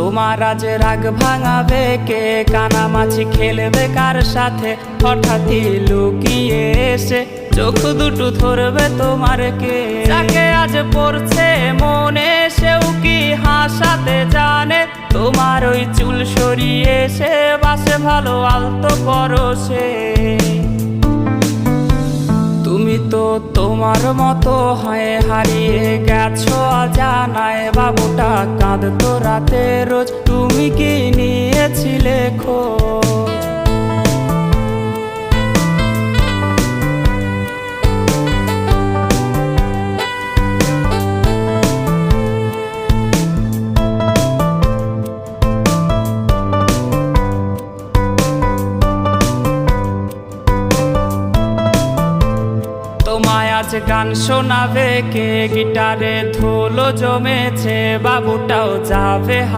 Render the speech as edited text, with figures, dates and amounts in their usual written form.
তোমার আজ রাগ ভাঙাবে কে? কানামাছি খেলবে কার সাথে? হঠাৎই লুকিয়ে এসে চোখ দুটো ধরবে তোমার কে? যাকে আজ পড়ছে মনে সেও কি হাসাতে জানে? তোমার ওই চুল সরিয়ে সে বাসে ভালো আলতো পরশে। তুমি তো তোমার মতো হয়ে হারিয়ে গেছো অজানায়। বাবুটা কাঁদতো রাতে রোজ, তুমি কি নিয়েছিলে খোঁজ? তোমায় আজ গান শোনাবে কে? গিটারে ধুলো জমেছে, বাবুটাও যাবে।